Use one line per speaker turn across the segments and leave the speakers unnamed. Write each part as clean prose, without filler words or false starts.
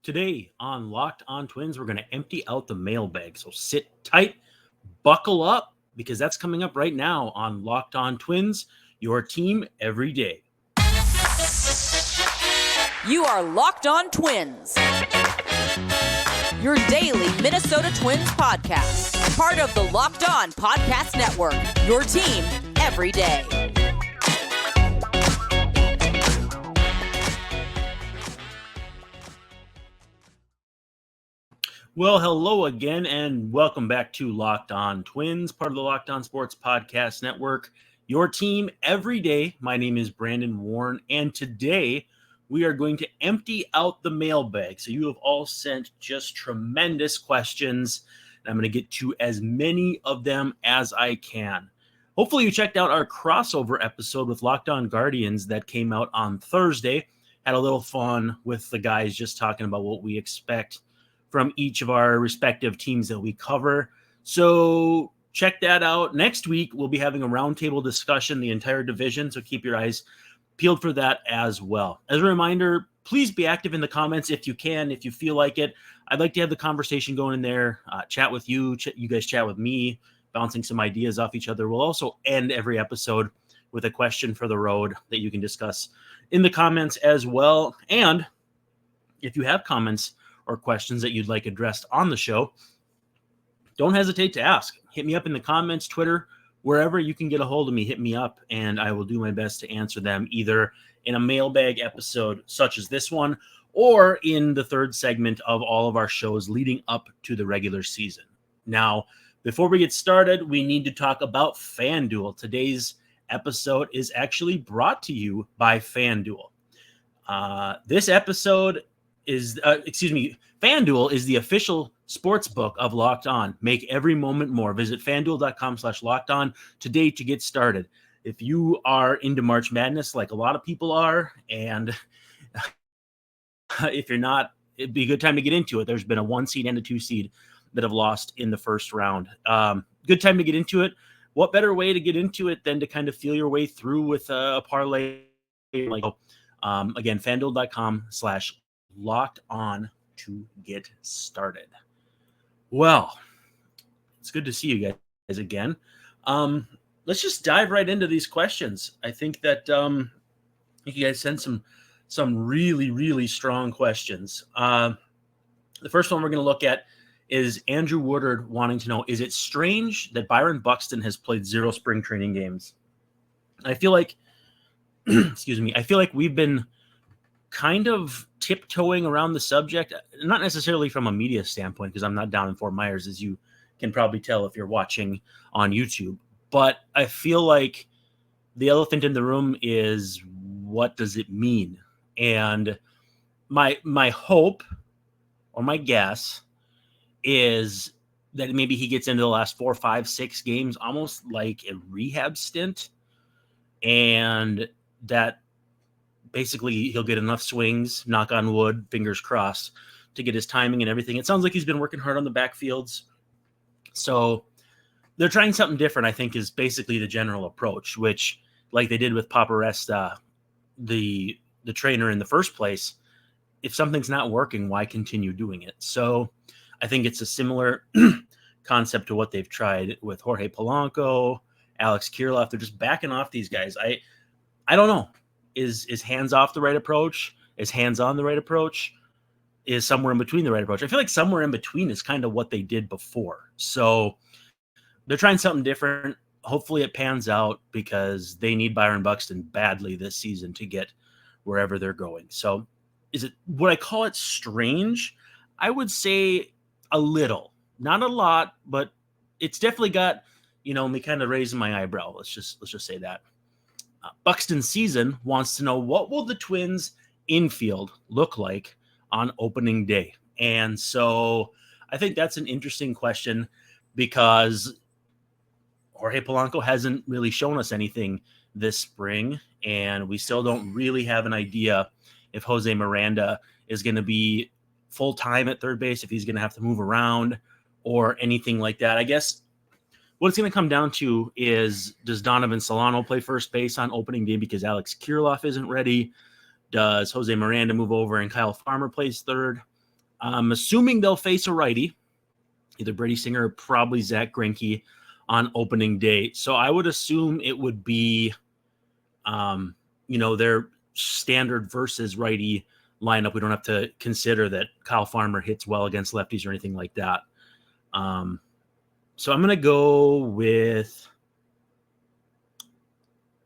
Today on Locked On Twins, we're going to empty out the mailbag. So sit tight, buckle up, because that's coming up right now on Locked On Twins, your team every day.
You are Locked On Twins, your daily Minnesota Twins podcast, part of the Locked On Podcast Network, your team every day.
Well, hello again, and welcome back to Locked On Twins, part of the Locked On Sports Podcast Network, your team every day. My name is Brandon Warne, and today we are going to empty out the mailbag. So you have all sent just tremendous questions, and I'm going to get to as many of them as I can. Hopefully you checked out our crossover episode with Locked On Guardians that came out on Thursday. Had a little fun with the guys just talking about what we expect from each of our respective teams that we cover. So check that out. Next week, we'll be having a roundtable discussion, the entire division. So keep your eyes peeled for that as well. As a reminder, please be active in the comments if you can, if you feel like it. I'd like to have the conversation going in there, chat with you, you guys chat with me, bouncing some ideas off each other. We'll also end every episode with a question for the road that you can discuss in the comments as well. And if you have comments or questions that you'd like addressed on the show, don't hesitate to ask. Hit me up in the comments, Twitter, wherever you can get a hold of me, hit me up, and I will do my best to answer them either in a mailbag episode such as this one or in the third segment of all of our shows leading up to the regular season. Now, before we get started, we need to talk about FanDuel. Today's episode is actually brought to you by FanDuel. This episode FanDuel is the official sports book of Locked On. Make every moment more. Visit FanDuel.com/Locked On today to get started. If you are into March Madness, like a lot of people are, and if you're not, it'd be a good time to get into it. There's been a 1 seed and a 2 seed that have lost in the first round. Good time to get into it. What better way to get into it than to kind of feel your way through with a parlay? Again, FanDuel.com/Locked On to get started. Well, it's good to see you guys again. Let's just dive right into these questions. I think that you guys sent some really, really strong questions. The first one we're going to look at is Andrew Woodard wanting to know, is it strange that Byron Buxton has played 0 spring training games? I feel like, I feel like we've been kind of tiptoeing around the subject, not necessarily from a media standpoint, because I'm not down in Fort Myers, as you can probably tell if you're watching on YouTube. But I feel like the elephant in the room is, what does it mean? And my hope or my guess is that maybe he gets into the last 4, 5, 6 games almost like a rehab stint, and that basically he'll get enough swings, knock on wood, fingers crossed, to get his timing and everything. It sounds like he's been working hard on the backfields. So they're trying something different, I think, is basically the general approach, which, like they did with Paparesta, the trainer in the first place, if something's not working, why continue doing it? So I think it's a similar concept to what they've tried with Jorge Polanco, Alex Kirilloff. They're just backing off these guys. I don't know. Is hands off the right approach? Is hands on the right approach? Is somewhere in between the right approach? I feel like somewhere in between is kind of what they did before. So they're trying something different. Hopefully it pans out, because they need Byron Buxton badly this season to get wherever they're going. So would I call it strange? I would say a little, not a lot, but it's definitely got, me kind of raising my eyebrow. Let's just say that. Buxton Season wants to know, what will the Twins infield look like on opening day? And so I think that's an interesting question, because Jorge Polanco hasn't really shown us anything this spring, and we still don't really have an idea if Jose Miranda is going to be full-time at third base, if he's going to have to move around or anything like that. I guess what it's going to come down to is, does Donovan Solano play first base on opening day because Alex Kirilloff isn't ready? Does Jose Miranda move over and Kyle Farmer plays third? I'm assuming they'll face a righty, either Brady Singer or probably Zach Greinke on opening day. So I would assume it would be, their standard versus righty lineup. We don't have to consider that Kyle Farmer hits well against lefties or anything like that. So I'm going to go with,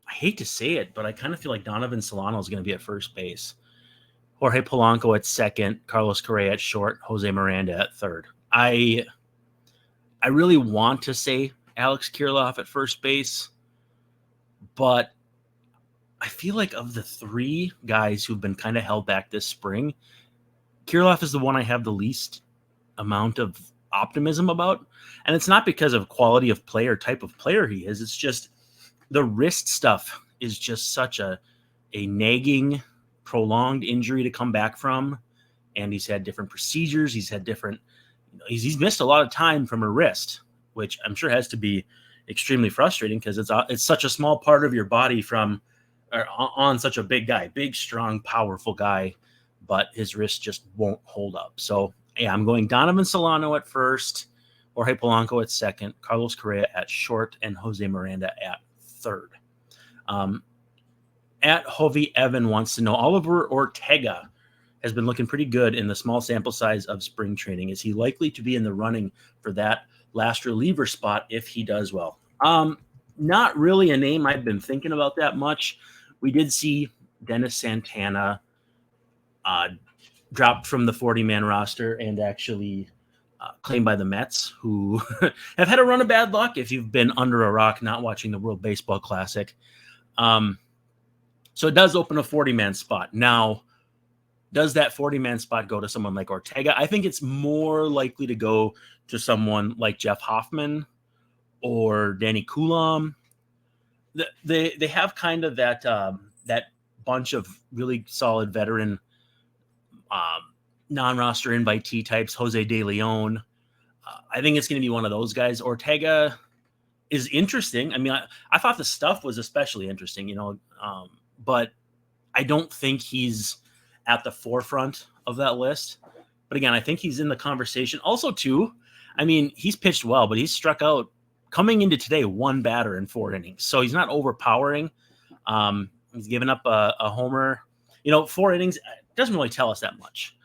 I hate to say it, but I kind of feel like Donovan Solano is going to be at first base. Jorge Polanco at second, Carlos Correa at short, Jose Miranda at third. I really want to say Alex Kirilloff at first base, but I feel like of the three guys who've been kind of held back this spring, Kirilloff is the one I have the least amount of optimism about. And it's not because of quality of play or type of player he is. It's just the wrist stuff is just such a nagging, prolonged injury to come back from. And he's had different procedures. He's had different, he's missed a lot of time from a wrist, which I'm sure has to be extremely frustrating because it's such a small part of your body on such a big guy, big, strong, powerful guy, but his wrist just won't hold up. So yeah, I'm going Donovan Solano at first, Jorge Polanco at second, Carlos Correa at short, and Jose Miranda at third. At Hovey Evan wants to know, Oliver Ortega has been looking pretty good in the small sample size of spring training. Is he likely to be in the running for that last reliever spot if he does well? Not really a name I've been thinking about that much. We did see Dennis Santana dropped from the 40-man roster and actually claimed by the Mets, who have had a run of bad luck if you've been under a rock not watching the World Baseball Classic. So it does open a 40-man spot. Now, does that 40-man spot go to someone like Ortega? I think it's more likely to go to someone like Jeff Hoffman or Danny Coulomb. They have kind of that bunch of really solid veteran non-roster invitee types, Jose De Leon. I think it's going to be one of those guys. Ortega is interesting. I mean, I thought the stuff was especially interesting, but I don't think he's at the forefront of that list. But again, I think he's in the conversation. Also, too, I mean, he's pitched well, but he's struck out coming into today, one batter in 4 innings. So he's not overpowering. He's given up a homer. 4 innings doesn't really tell us that much.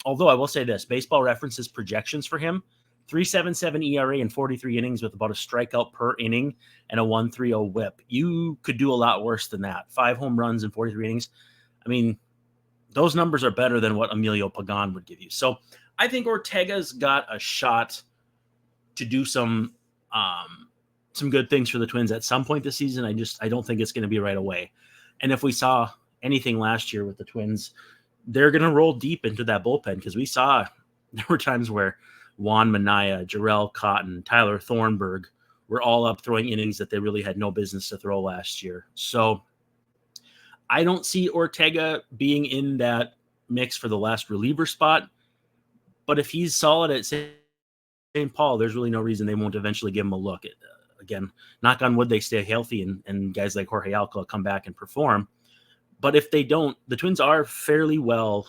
Although I will say this, Baseball Reference's projections for him, 3.77 ERA in 43 innings with about a strikeout per inning and a 1.30 whip. You could do a lot worse than that. 5 home runs in 43 innings. I mean, those numbers are better than what Emilio Pagan would give you. So I think Ortega's got a shot to do some good things for the Twins at some point this season. I don't think it's going to be right away. And if we saw anything last year with the Twins, they're going to roll deep into that bullpen because we saw there were times where Juan Minaya, Jarrell Cotton, Tyler Thornburg were all up throwing innings that they really had no business to throw last year. So I don't see Ortega being in that mix for the last reliever spot. But if he's solid at St. Paul, there's really no reason they won't eventually give him a look. Again, knock on wood, they stay healthy and guys like Jorge Alcala come back and perform. But if they don't, the Twins are fairly well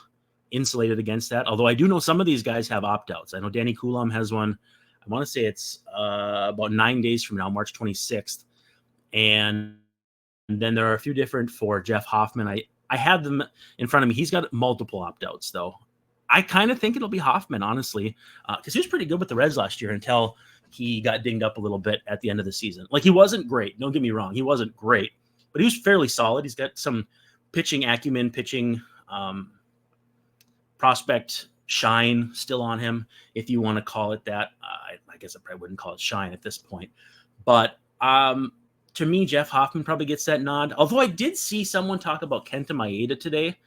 insulated against that. Although I do know some of these guys have opt-outs. I know Danny Coulomb has one. I want to say it's about 9 days from now, March 26th. And then there are a few different for Jeff Hoffman. I have them in front of me. He's got multiple opt-outs, though. I kind of think it'll be Hoffman, honestly, because he was pretty good with the Reds last year until he got dinged up a little bit at the end of the season. Like, he wasn't great. Don't get me wrong. He wasn't great, but he was fairly solid. He's got some pitching acumen, pitching prospect shine still on him, if you want to call it that. I guess I probably wouldn't call it shine at this point. But to me, Jeff Hoffman probably gets that nod. Although I did see someone talk about Kenta Maeda today.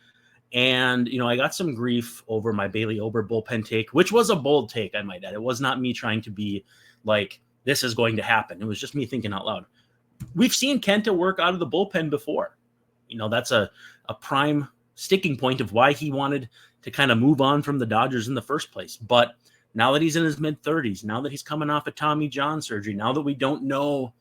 And, I got some grief over my Bailey Ober bullpen take, which was a bold take, I might add. It was not me trying to be like, this is going to happen. It was just me thinking out loud. We've seen Kenta work out of the bullpen before. That's a prime sticking point of why he wanted to kind of move on from the Dodgers in the first place. But now that he's in his mid-30s, now that he's coming off a Tommy John surgery, now that we don't know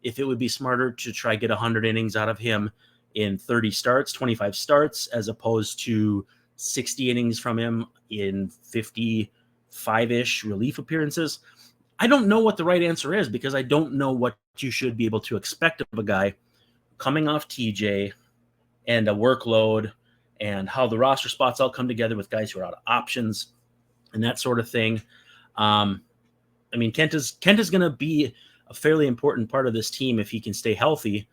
if it would be smarter to try get 100 innings out of him in 30 starts, 25 starts, as opposed to 60 innings from him in 55-ish relief appearances. I don't know what the right answer is because I don't know what you should be able to expect of a guy coming off TJ and a workload and how the roster spots all come together with guys who are out of options and that sort of thing. I mean, Kent is going to be a fairly important part of this team if he can stay healthy.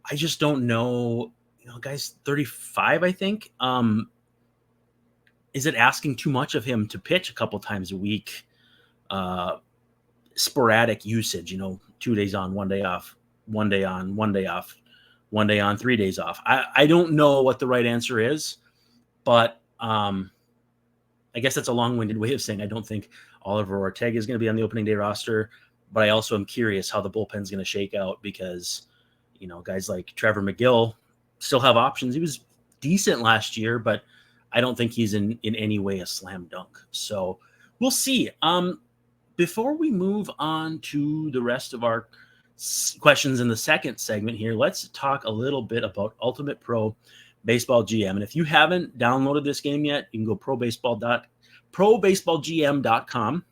I just don't know, guy's 35, I think. Is it asking too much of him to pitch a couple times a week? Sporadic usage, 2 days on, 1 day off, 1 day on, 1 day off, 1 day on, 3 days off. I don't know what the right answer is, but I guess that's a long-winded way of saying I don't think Oliver Ortega is going to be on the opening day roster, but I also am curious how the bullpen is going to shake out because, guys like Trevor McGill still have options. He was decent last year, but I don't think he's in any way a slam dunk. So we'll see. Before we move on to the rest of our questions in the second segment here, let's talk a little bit about Ultimate Pro Baseball GM. And if you haven't downloaded this game yet, you can go probaseballgm.com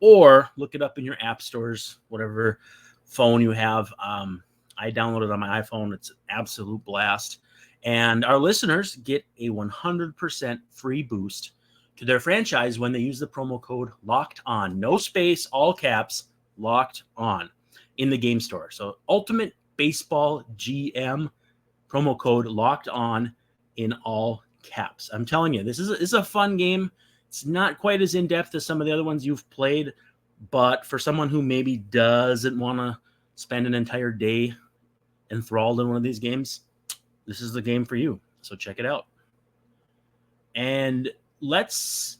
or look it up in your app stores, whatever phone you have. I downloaded it on my iPhone. It's an absolute blast. And our listeners get a 100% free boost to their franchise when they use the promo code Locked On. No space, all caps, Locked On in the game store. So Ultimate Baseball GM, promo code Locked On in all caps. I'm telling you, this is a fun game. It's not quite as in-depth as some of the other ones you've played, but for someone who maybe doesn't want to spend an entire day enthralled in one of these games, this is the game for you. So check it out. And let's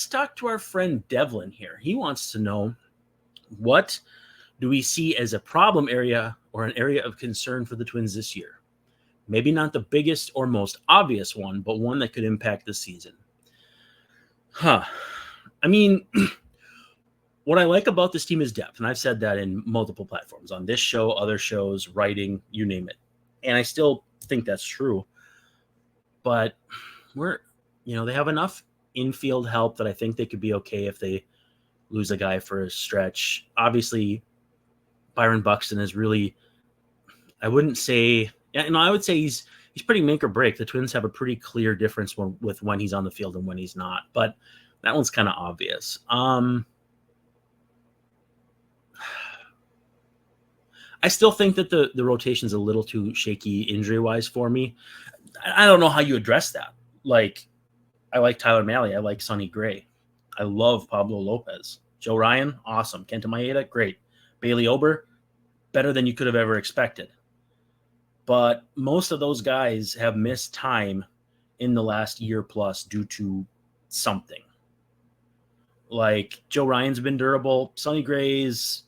talk to our friend Devlin here. He wants to know, what do we see as a problem area or an area of concern for the Twins this year? Maybe not the biggest or most obvious one, but one that could impact the season. I mean, what I like about this team is depth, and I've said that in multiple platforms, on this show, other shows, writing, you name it. And I still think that's true. But they have enough infield help that I think they could be okay if they lose a guy for a stretch. Obviously, Byron Buxton is really, I would say he's pretty make or break. The Twins have a pretty clear difference with when he's on the field and when he's not. But that one's kind of obvious. I still think that the rotation's a little too shaky injury-wise for me. I don't know how you address that. Like, I like Tyler Mahle. I like Sonny Gray. I love Pablo Lopez. Joe Ryan, awesome. Kenta Maeda, great. Bailey Ober, better than you could have ever expected. But most of those guys have missed time in the last year plus due to something. Like, Joe Ryan's been durable. Sonny Gray's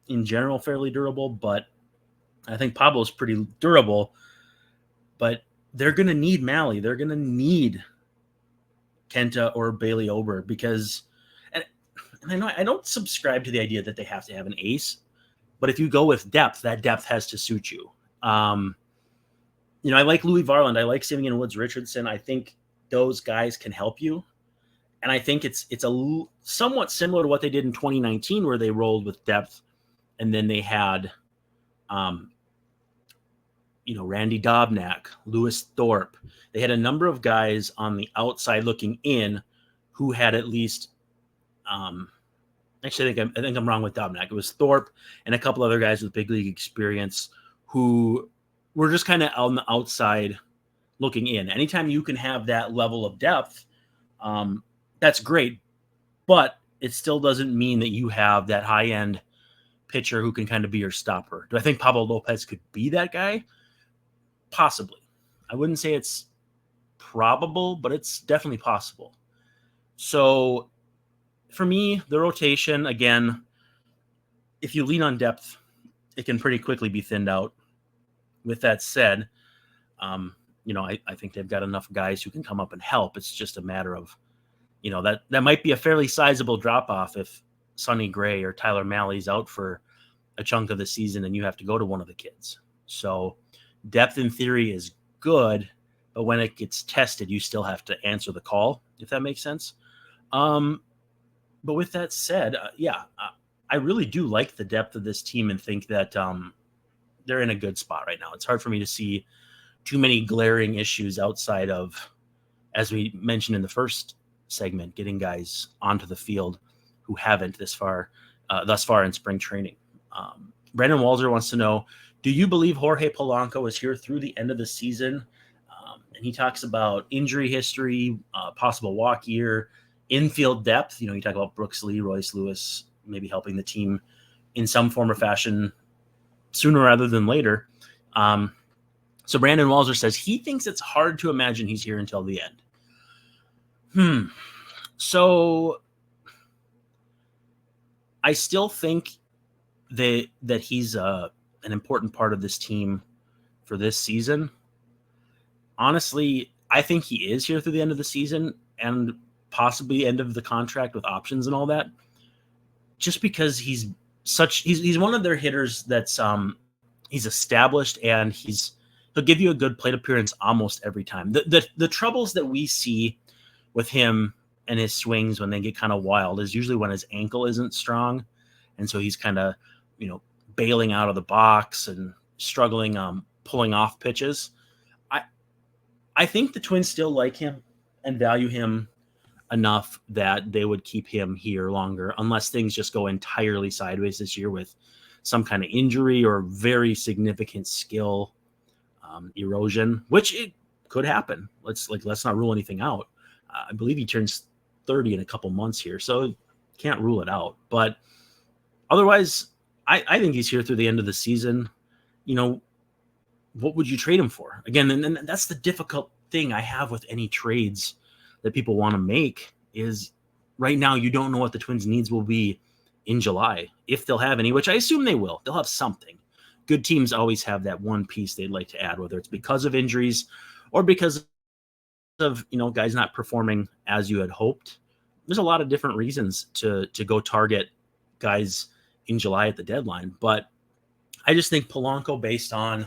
in general fairly durable, but I think Pablo's pretty durable. But they're going to need Mahle. They're going to need Kenta or Bailey Ober because, and I know I don't subscribe to the idea that they have to have an ace, but if you go with depth, that depth has to suit you. I like Louis Varland. I like Simeon Woods Richardson. I think those guys can help you. And I think it's somewhat similar to what they did in 2019, where they rolled with depth. And then they had, Randy Dobnak, Lewis Thorpe. They had a number of guys on the outside looking in who had at least, actually, I think I'm wrong with Dobnak. It was Thorpe and a couple other guys with big league experience who were just kind of on the outside looking in. Anytime you can have that level of depth, that's great, but it still doesn't mean that you have that high-end pitcher who can kind of be your stopper. Do I think Pablo Lopez could be that guy? Possibly. I wouldn't say it's probable, but it's definitely possible. So for me, the rotation, again, if you lean on depth, it can pretty quickly be thinned out. With that said, I think they've got enough guys who can come up and help. It's just a matter of, that might be a fairly sizable drop-off if Sonny Gray or Tyler Mahle's out for a chunk of the season and you have to go to one of the kids. So depth in theory is good, but when it gets tested, you still have to answer the call, if that makes sense. But with that said, I really do like the depth of this team and think that they're in a good spot right now. It's hard for me to see too many glaring issues outside of, as we mentioned in the first segment, getting guys onto the field who haven't thus far in spring training. Brandon Walzer wants to know, do you believe Jorge Polanco is here through the end of the season? And he talks about injury history, possible walk year, infield depth. You talk about Brooks Lee, Royce Lewis, maybe helping the team in some form or fashion sooner rather than later. So Brandon Walzer says he thinks it's hard to imagine he's here until the end. So I still think that he's an important part of this team for this season. Honestly, I think he is here through the end of the season and possibly end of the contract with options and all that, just because he's one of their hitters that's he's established and he'll give you a good plate appearance almost every time. The troubles that we see with him and his swings when they get kind of wild is usually when his ankle isn't strong, and so he's kind of bailing out of the box and struggling pulling off pitches. I think the Twins still like him and value him enough that they would keep him here longer, unless things just go entirely sideways this year with some kind of injury or very significant skill erosion, which it could happen. Let's not rule anything out. I believe he turns 30 in a couple months here, so can't rule it out. But otherwise, I think he's here through the end of the season. What would you trade him for? Again, and that's the difficult thing I have with any trades that people want to make is right now you don't know what the Twins' needs will be in July, if they'll have any, which I assume they will. They'll have something. Good teams always have that one piece they'd like to add, whether it's because of injuries or because of guys not performing as you had hoped. There's a lot of different reasons to go target guys in July at the deadline, but I just think Polanco, based on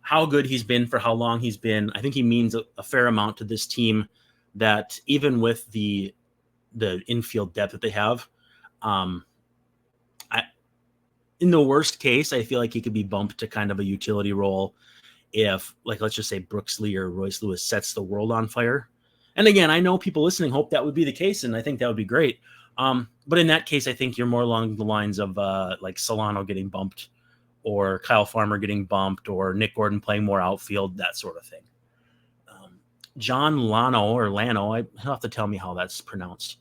how good he's been for how long he's been, I think he means a fair amount to this team, that even with the infield depth that they have, in the worst case, I feel like he could be bumped to kind of a utility role if, let's just say Brooks Lee or Royce Lewis sets the world on fire. And again, I know people listening hope that would be the case, and I think that would be great. But in that case, I think you're more along the lines of Solano getting bumped, or Kyle Farmer getting bumped, or Nick Gordon playing more outfield, that sort of thing. John Lano, he'll have to tell me how that's pronounced.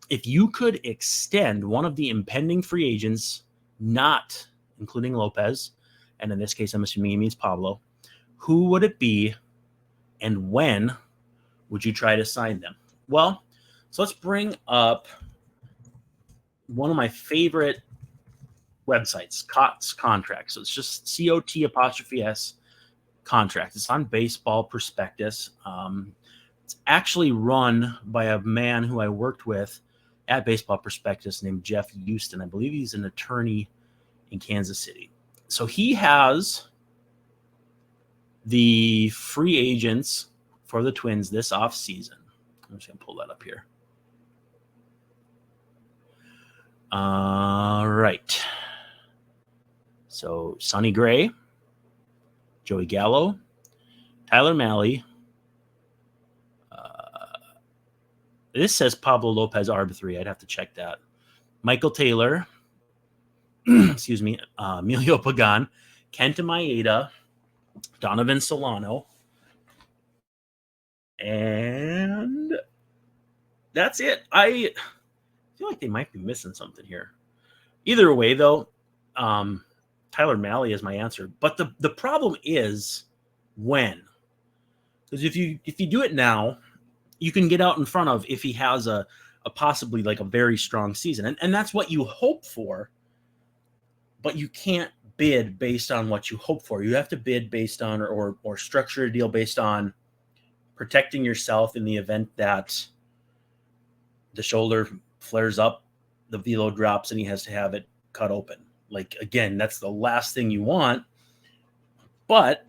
If you could extend one of the impending free agents, not including Lopez, and in this case, I'm assuming he means Pablo, who would it be, and when would you try to sign them? Well, so let's bring up one of my favorite websites, COTS Contracts. So it's just COT' Contract. It's on Baseball Prospectus. It's actually run by a man who I worked with at Baseball Prospectus named Jeff Houston. I believe he's an attorney in Kansas City. So he has the free agents for the Twins this offseason. I'm just going to pull that up here. All right. So Sonny Gray, Joey Gallo, Tyler Mahle. This says Pablo Lopez ARB3. I'd have to check that. Michael Taylor, excuse me, Emilio Pagan, Kenta Maeda, Donovan Solano, and that's it. I feel like they might be missing something here. Either way, though, Tyler Mahle is my answer. But the problem is when. Because if you do it now, you can get out in front of if he has a possibly a very strong season. And that's what you hope for, but you can't bid based on what you hope for. You have to bid based on or structure a deal based on protecting yourself in the event that the shoulder flares up, the velo drops, and he has to have it cut open. Again, that's the last thing you want. But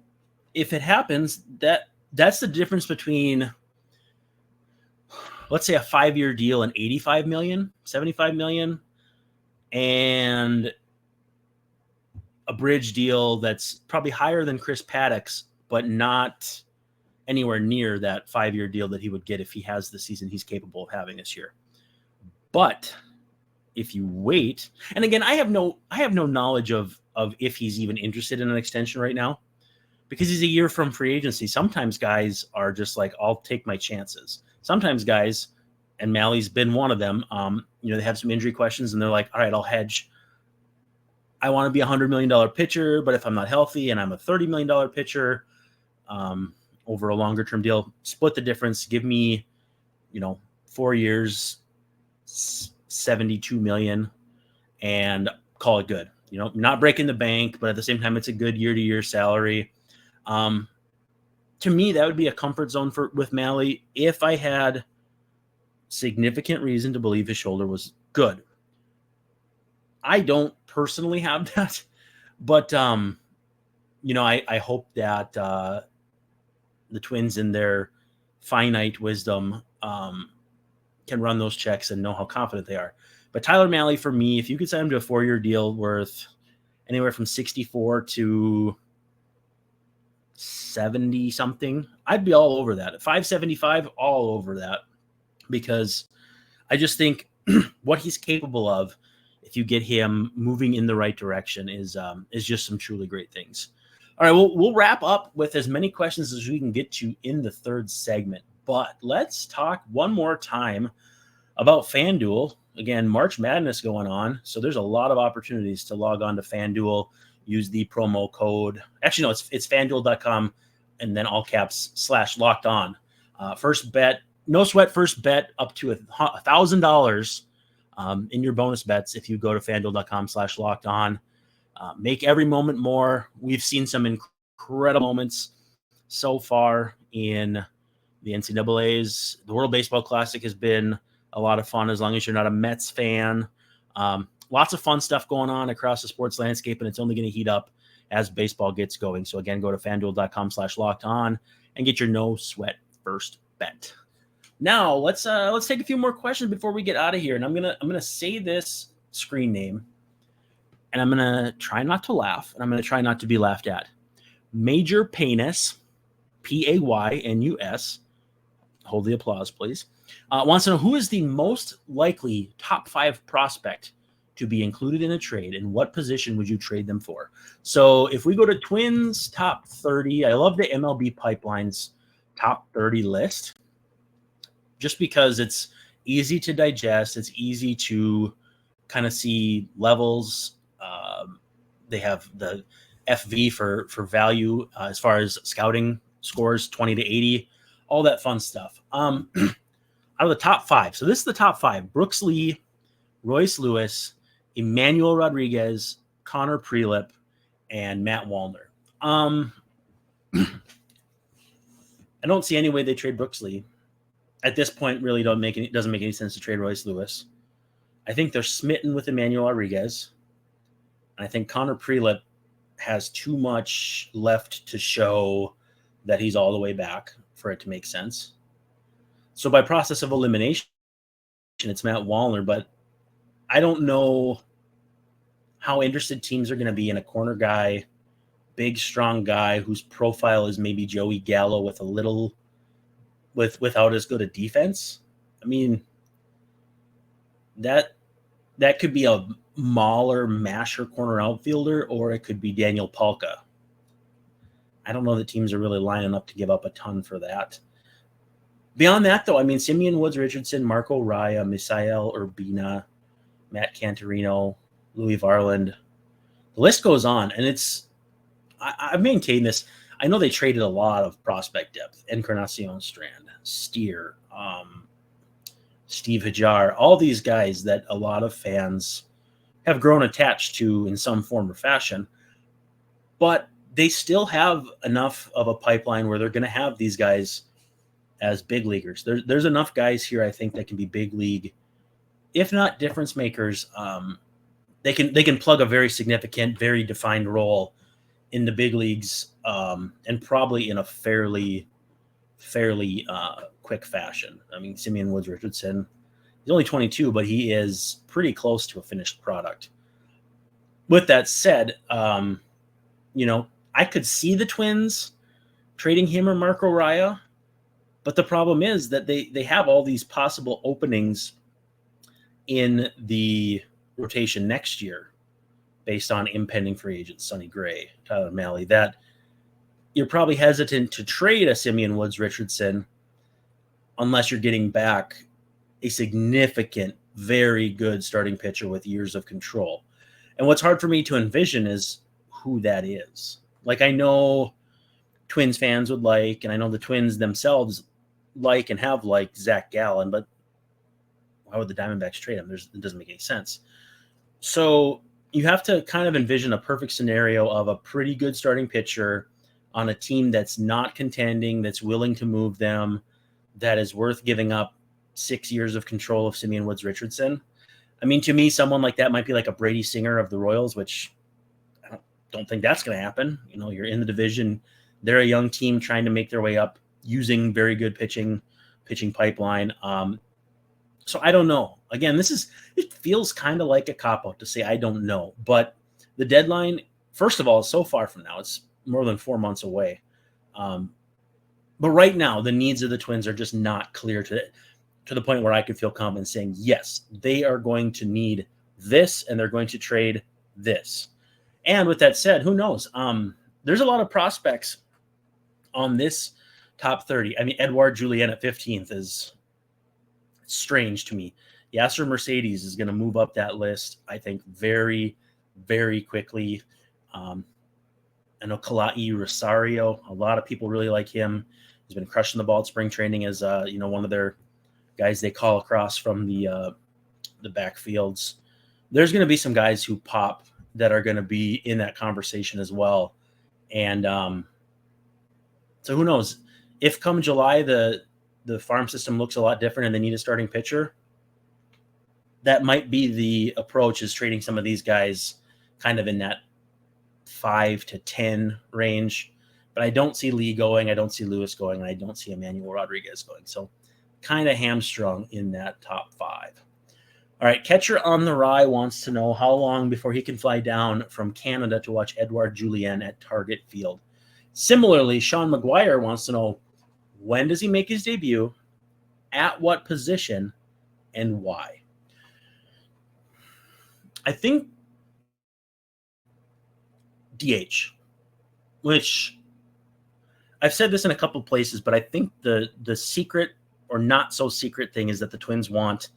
if it happens, that that's the difference between, let's say, a 5-year deal and 85 million, 75 million, and a bridge deal that's probably higher than Chris Paddock's, but not anywhere near that 5-year deal that he would get if he has the season he's capable of having this year. But if you wait, and again, I have no knowledge of if he's even interested in an extension right now, because he's a year from free agency. Sometimes guys are just like, I'll take my chances. Sometimes guys, and Mally's been one of them, they have some injury questions and they're like, all right, I'll hedge. I want to be $100 million pitcher, but if I'm not healthy and I'm a $30 million pitcher, over a longer term deal, split the difference, give me, 4 years, 72 million, and call it good. Not breaking the bank, but at the same time, it's a good year-to-year salary. To me, that would be a comfort zone with Mally if I had significant reason to believe his shoulder was good. I don't personally have that, but I hope that the Twins, in their finite wisdom, can run those checks and know how confident they are. But Tyler Mahle, for me, if you could sign him to a 4-year deal worth anywhere from 64 to 70 something, I'd be all over that. At 575, all over that, because I just think what he's capable of, if you get him moving in the right direction, is just some truly great things. All right, we'll wrap up with as many questions as we can get to in the third segment, but let's talk one more time about FanDuel. Again, March Madness going on, so there's a lot of opportunities to log on to FanDuel, use the promo code. Actually, no, it's FanDuel.com, and then all caps /LockedOn. First bet, no sweat first bet up to $1,000 in your bonus bets if you go to FanDuel.com /LockedOn. Make every moment more. We've seen some incredible moments so far in the NCAAs. The World Baseball Classic has been a lot of fun, as long as you're not a Mets fan. Lots of fun stuff going on across the sports landscape, and it's only going to heat up as baseball gets going. So again, go to FanDuel.com /LockedOn and get your no sweat first bet. Now let's take a few more questions before we get out of here. And I'm gonna say this screen name, and I'm gonna try not to laugh, and I'm gonna try not to be laughed at. Major Paynus, Paynus. Hold the applause, please. Wants to know, who is the most likely top 5 prospect to be included in a trade, and what position would you trade them for? So if we go to Twins top 30, I love the MLB Pipeline's top 30 list, just because it's easy to digest. It's easy to kind of see levels. They have the FV for value as far as scouting scores, 20 to 80, all that fun stuff. Out of the top 5, so this is the top 5: Brooks Lee, Royce Lewis, Emmanuel Rodriguez, Connor Prelip, and Matt Wallner. I don't see any way they trade Brooks Lee. At this point, really doesn't make any sense to trade Royce Lewis. I think they're smitten with Emmanuel Rodriguez. And I think Connor Prelip has too much left to show that he's all the way back for it to make sense. So by process of elimination, it's Matt Wallner, but I don't know how interested teams are going to be in a corner guy, big, strong guy whose profile is maybe Joey Gallo without as good a defense. I mean, that could be a mauler, masher corner outfielder, or it could be Daniel Palka. I don't know that teams are really lining up to give up a ton for that. Beyond that, though, I mean, Simeon Woods Richardson, Marco Raya, Misael Urbina, Matt Cantorino, Louis Varland. The list goes on, and I've maintained this. I know they traded a lot of prospect depth: Encarnacion Strand, Steer, Steve Hajar, all these guys that a lot of fans have grown attached to in some form or fashion. But they still have enough of a pipeline where they're going to have these guys as big leaguers. There's enough guys here, I think, that can be big league, if not difference makers. They can plug a very significant, very defined role in the big leagues, and probably in a fairly fairly quick fashion. I mean, Simeon Woods Richardson, he's only 22, but he is pretty close to a finished product. With that said, I could see the Twins trading him or Marco Raya, but the problem is that they have all these possible openings in the rotation next year based on impending free agents, Sonny Gray, Tyler Mahle, that you're probably hesitant to trade a Simeon Woods Richardson unless you're getting back a significant, very good starting pitcher with years of control. And what's hard for me to envision is who that is. Like, I know Twins fans would like, and I know the Twins themselves like and have liked Zach Gallen, but why would the Diamondbacks trade him? It doesn't make any sense. So you have to kind of envision a perfect scenario of a pretty good starting pitcher on a team that's not contending, that's willing to move them, that is worth giving up 6 years of control of Simeon Woods Richardson. I mean, to me, someone like that might be like a Brady Singer of the Royals, which I don't think that's going to happen. You're in the division. They're a young team trying to make their way up using very good pitching pipeline. So I don't know. Again, it feels kind of like a cop-out to say I don't know. But the deadline, first of all, is so far from now. It's more than 4 months away. But right now, the needs of the Twins are just not clear to the point where I could feel confident saying, yes, they are going to need this and they're going to trade this. And with that said, who knows? There's a lot of prospects on this top 30. I mean, Edouard Julien at 15th is strange to me. Yasser Mercedes is going to move up that list, I think, very, very quickly. I know Kalai Rosario, a lot of people really like him. He's been crushing the ball at spring training as one of their guys they call across from the backfields. There's going to be some guys who pop that are going to be in that conversation as well. And so who knows? If come July the farm system looks a lot different and they need a starting pitcher, that might be the approach, is trading some of these guys kind of in that 5 to 10 range. But I don't see Lee going. I don't see Lewis going. And I don't see Emmanuel Rodriguez going. So kind of hamstrung in that top 5. All right, Catcher on the Rye wants to know how long before he can fly down from Canada to watch Edouard Julien at Target Field. Similarly, Sean McGuire wants to know, when does he make his debut, at what position, and why? I think DH, which I've said this in a couple of places, but I think the secret or not so secret thing is that the Twins want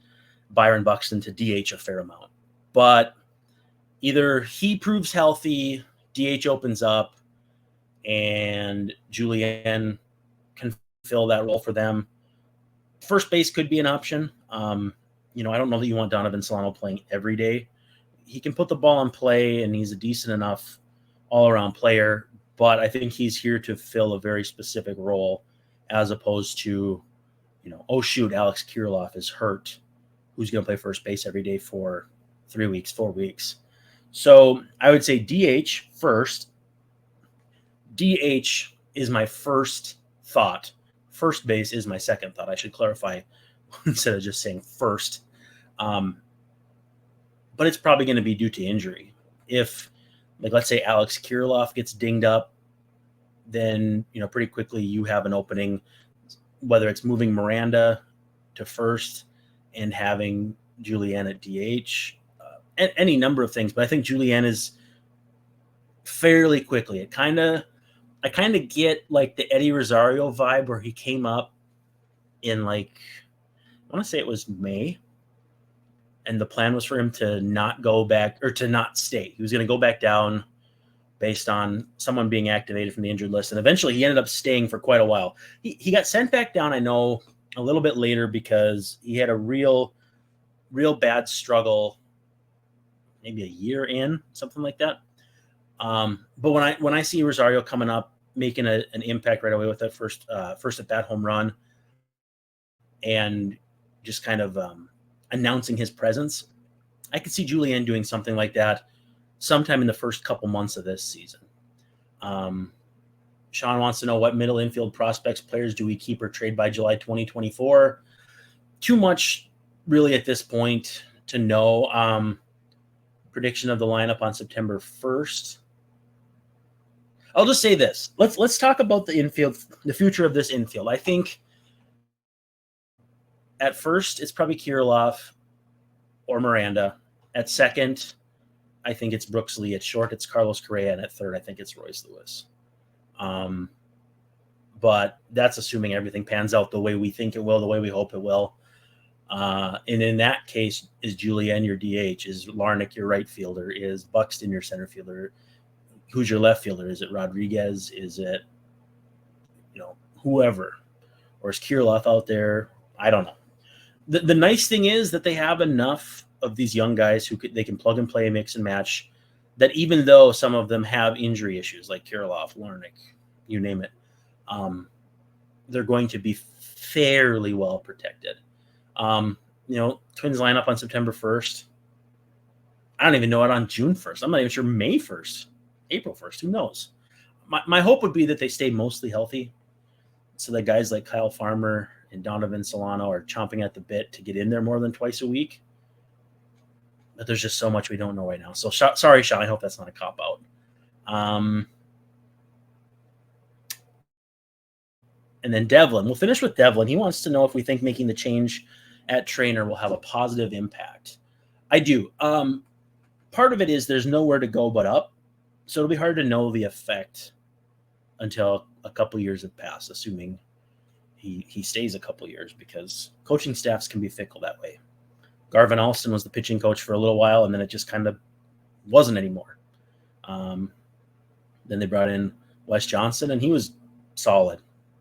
Byron Buxton to DH a fair amount. But either he proves healthy, DH opens up, and Julien can fill that role for them. First base could be an option. I don't know that you want Donovan Solano playing every day. He can put the ball in play, and he's a decent enough all-around player, but I think he's here to fill a very specific role as opposed to, oh, shoot, Alex Kirilloff is hurt. Who's going to play first base every day for 3 weeks, 4 weeks? So I would say DH first. DH is my first thought. First base is my second thought. I should clarify instead of just saying first. But it's probably going to be due to injury. If, let's say Alex Kirilloff gets dinged up, then, pretty quickly you have an opening, whether it's moving Miranda to first and having Julien at DH, any number of things. But I think Julien is fairly quickly. I kind of get like the Eddie Rosario vibe where he came up in I want to say it was May. And the plan was for him to not go back or to not stay. He was going to go back down based on someone being activated from the injured list. And eventually he ended up staying for quite a while. He got sent back down, I know, a little bit later because he had a real bad struggle, maybe a year in, something like that. But when I see Rosario coming up, making an impact right away with that first at bat home run and just kind of announcing his presence, I could see Julien doing something like that sometime in the first couple months of this season. Sean wants to know what middle infield prospects players do we keep or trade by July 2024. Too much really at this point to know. Prediction of the lineup on September 1st. I'll just say this. Let's talk about the infield, the future of this infield. I think at first it's probably Kirilloff or Miranda. At second, I think it's Brooks Lee. At short, it's Carlos Correa. And at third, I think it's Royce Lewis. But that's assuming everything pans out the way we think it will, the way we hope it will. And in that case, is Julien your DH? Is Larnach your right fielder? Is Buxton your center fielder? Who's your left fielder? Is it Rodriguez? Is it, whoever? Or is Kirilloff out there? I don't know. The nice thing is that they have enough of these young guys who they can plug and play, mix and match, that even though some of them have injury issues like Kirilloff, Larnach, you name it, they're going to be fairly well protected. Twins line up on September 1st. I don't even know it on June 1st. I'm not even sure May 1st, April 1st. Who knows? My hope would be that they stay mostly healthy so that guys like Kyle Farmer and Donovan Solano are chomping at the bit to get in there more than twice a week. But there's just so much we don't know right now. So sorry, Sean. I hope that's not a cop-out. And then Devlin. We'll finish with Devlin. He wants to know if we think making the change at trainer will have a positive impact. I do. Part of it is there's nowhere to go but up. So it'll be hard to know the effect until a couple years have passed, assuming he stays a couple years, because coaching staffs can be fickle that way. Garvin Alston was the pitching coach for a little while, and then it just kind of wasn't anymore. Then they brought in Wes Johnson, and he was solid,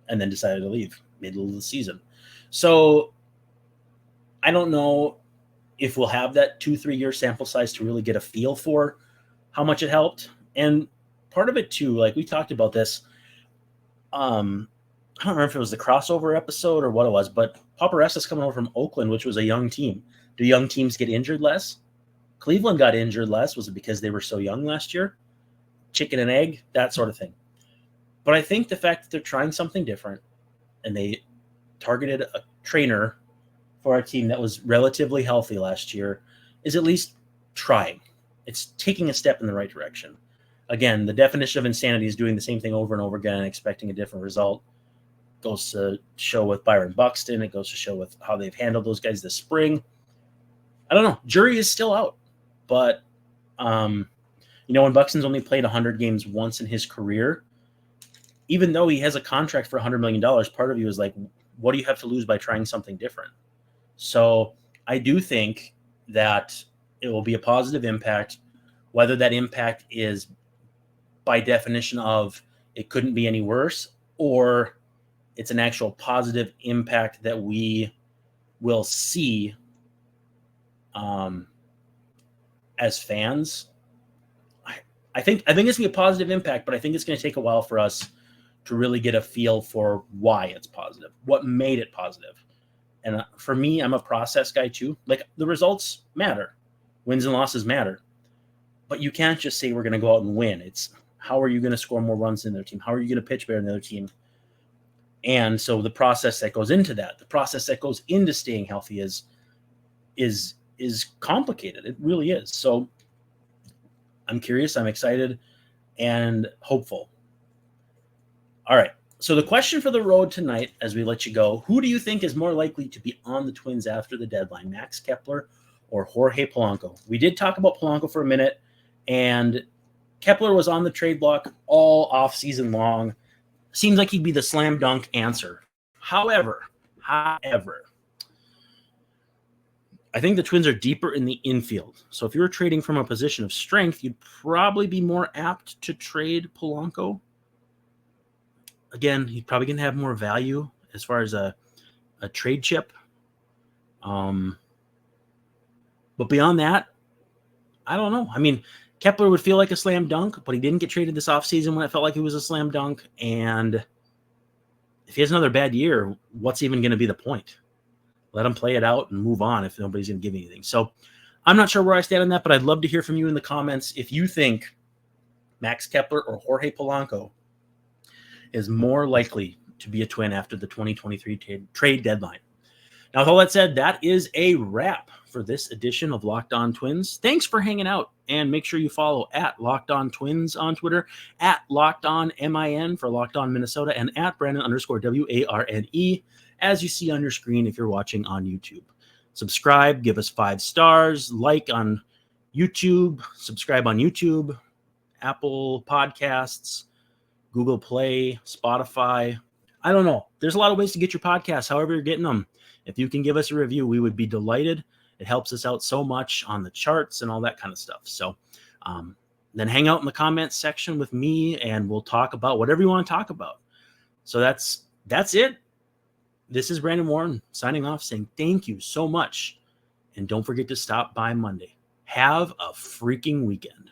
and then decided to leave middle of the season. So I don't know if we'll have that 2-3 year sample size to really get a feel for how much it helped. And part of it too, like we talked about this, I don't remember if it was the crossover episode or what it was, but Paparazzi's coming over from Oakland, which was a young team. Do young teams get injured less? Cleveland got injured less. Was it because they were so young last year? Chicken and egg, that sort of thing. But I think the fact that they're trying something different and they targeted a trainer for a team that was relatively healthy last year is at least trying. It's taking a step in the right direction. Again, the definition of insanity is doing the same thing over and over again and expecting a different result. Goes to show with Byron Buxton. It goes to show with how they've handled those guys this spring. I don't know. Jury is still out. But, when Buxton's only played 100 games once in his career, even though he has a contract for $100 million, part of you is like, what do you have to lose by trying something different? So I do think that it will be a positive impact, whether that impact is by definition of it couldn't be any worse, or it's an actual positive impact that we will see as fans. I think it's going to be a positive impact, but I think it's going to take a while for us to really get a feel for why it's positive, what made it positive. And for me, I'm a process guy too. Like, the results matter. Wins and losses matter. But you can't just say we're going to go out and win. It's how are you going to score more runs than the other team? How are you going to pitch better than the other team? And so the process that goes into that, the process that goes into staying healthy is complicated. It really is. So I'm curious, I'm excited, and hopeful. All right. So the question for the road tonight, as we let you go, who do you think is more likely to be on the Twins after the deadline, Max Kepler or Jorge Polanco? We did talk about Polanco for a minute, and Kepler was on the trade block all off season long. Seems like he'd be the slam dunk answer. However, I think the Twins are deeper in the infield. So if you were trading from a position of strength, you'd probably be more apt to trade Polanco. Again, he's probably going to have more value as far as a trade chip. But beyond that, I don't know. I mean, Kepler would feel like a slam dunk, but he didn't get traded this offseason when it felt like he was a slam dunk. And if he has another bad year, what's even going to be the point? Let him play it out and move on if nobody's going to give anything. So I'm not sure where I stand on that, but I'd love to hear from you in the comments if you think Max Kepler or Jorge Polanco is more likely to be a Twin after the 2023 trade deadline. Now, with all that said, that is a wrap for this edition of Locked On Twins. Thanks for hanging out, and make sure you follow at Locked On Twins on Twitter, at Locked On MIN for Locked On Minnesota, and at Brandon_WARNE, as you see on your screen if you're watching on YouTube. Subscribe, give us 5 stars, like on YouTube, subscribe on YouTube, Apple Podcasts, Google Play, Spotify. I don't know. There's a lot of ways to get your podcasts, however you're getting them. If you can give us a review, we would be delighted. It helps us out so much on the charts and all that kind of stuff. So then hang out in the comments section with me, and we'll talk about whatever you want to talk about. So that's it. This is Brandon Warne signing off, saying thank you so much. And don't forget to stop by Monday. Have a freaking weekend.